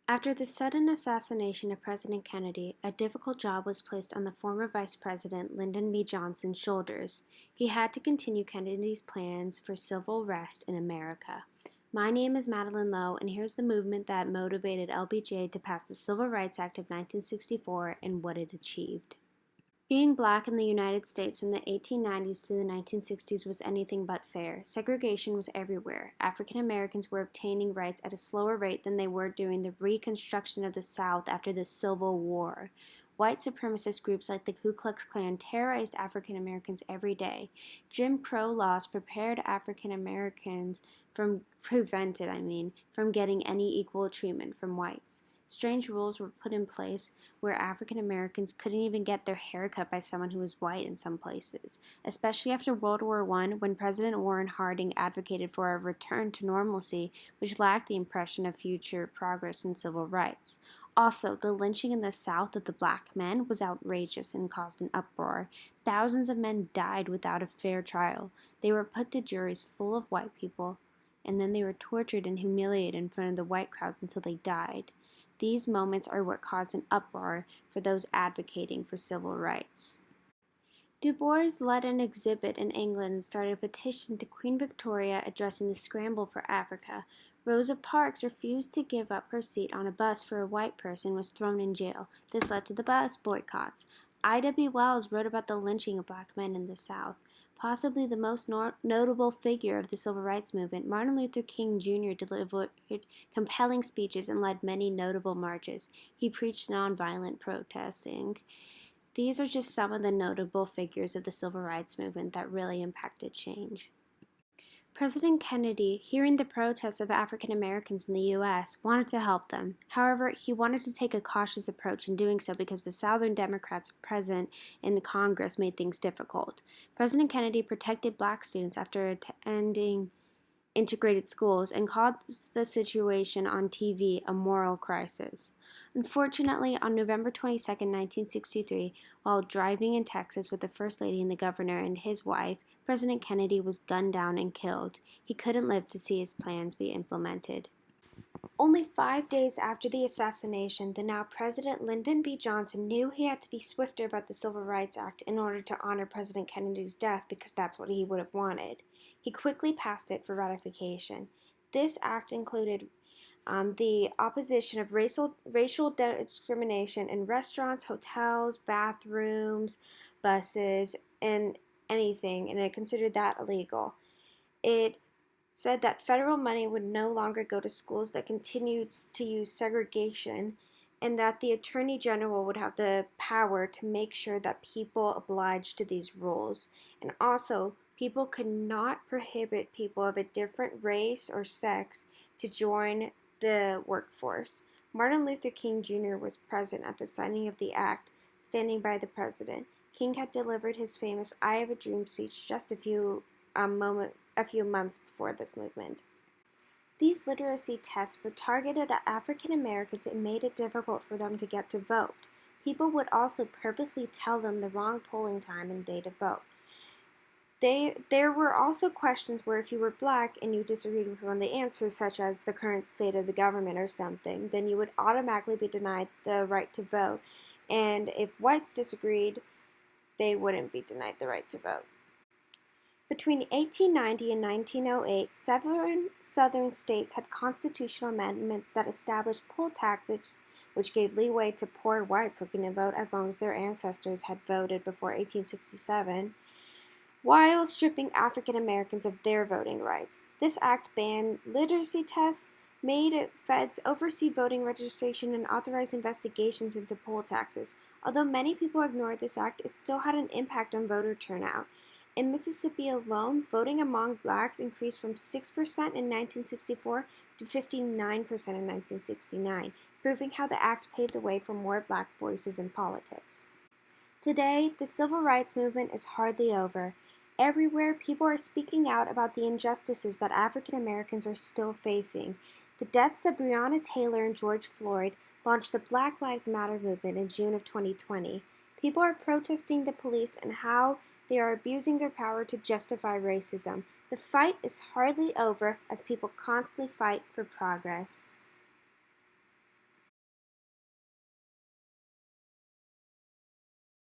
After the sudden assassination of President Kennedy, a difficult job was placed on the former Vice President Lyndon B. Johnson's shoulders. He had to continue Kennedy's plans for civil unrest in America. My name is Madeline Lowe, and here's the movement that motivated LBJ to pass the Civil Rights Act of 1964 and what it achieved. Being black in the United States from the 1890s to the 1960s was anything but fair. Segregation was everywhere. African Americans were obtaining rights at a slower rate than they were during the Reconstruction of the South after the Civil War. White supremacist groups like the Ku Klux Klan terrorized African Americans every day. Jim Crow laws prevented African Americans from getting any equal treatment from whites. Strange rules were put in place where African Americans couldn't even get their hair cut by someone who was white in some places, especially after World War I, when President Warren Harding advocated for a return to normalcy, which lacked the impression of future progress in civil rights. Also, the lynching in the South of the black men was outrageous and caused an uproar. Thousands of men died without a fair trial. They were put to juries full of white people, and then they were tortured and humiliated in front of the white crowds until they died. These moments are what caused an uproar for those advocating for civil rights. Du Bois led an exhibit in England and started a petition to Queen Victoria addressing the scramble for Africa. Rosa Parks refused to give up her seat on a bus for a white person and was thrown in jail. This led to the bus boycotts. Ida B. Wells wrote about the lynching of black men in the South. Possibly the most notable figure of the civil rights movement, Martin Luther King Jr. delivered compelling speeches and led many notable marches. He preached nonviolent protesting. These are just some of the notable figures of the civil rights movement that really impacted change. President Kennedy, hearing the protests of African Americans in the U.S., wanted to help them. However, he wanted to take a cautious approach in doing so because the Southern Democrats present in the Congress made things difficult. President Kennedy protected black students after attending integrated schools and called the situation on TV a moral crisis. Unfortunately, on November 22, 1963, while driving in Texas with the First Lady and the Governor and his wife, President Kennedy was gunned down and killed. He couldn't live to see his plans be implemented. Only 5 days after the assassination, the now President Lyndon B. Johnson knew he had to be swifter about the Civil Rights Act in order to honor President Kennedy's death because that's what he would have wanted. He quickly passed it for ratification. This act included the opposition of racial discrimination in restaurants, hotels, bathrooms, buses, and anything, and it considered that illegal. It said that federal money would no longer go to schools that continued to use segregation, and that the Attorney General would have the power to make sure that people obliged to these rules. And also, people could not prohibit people of a different race or sex to join the workforce. Martin Luther King Jr. was present at the signing of the act, standing by the president. King had delivered his famous "I Have a Dream" speech just a few months before this movement. These literacy tests were targeted at African Americans and made it difficult for them to get to vote. People would also purposely tell them the wrong polling time and day to vote. There were also questions where if you were black and you disagreed with one of the answers, such as the current state of the government or something, then you would automatically be denied the right to vote. And if whites disagreed, they wouldn't be denied the right to vote. Between 1890 and 1908, 7 southern states had constitutional amendments that established poll taxes, which gave leeway to poor whites looking to vote as long as their ancestors had voted before 1867, while stripping African Americans of their voting rights. This act banned literacy tests, made feds oversee voting registration, and authorized investigations into poll taxes. Although many people ignored this act, it still had an impact on voter turnout. In Mississippi alone, voting among blacks increased from 6% in 1964 to 59% in 1969, proving how the act paved the way for more black voices in politics. Today, the civil rights movement is hardly over. Everywhere, people are speaking out about the injustices that African Americans are still facing. The deaths of Breonna Taylor and George Floyd launched the Black Lives Matter movement in June of 2020. People are protesting the police and how they are abusing their power to justify racism. The fight is hardly over as people constantly fight for progress.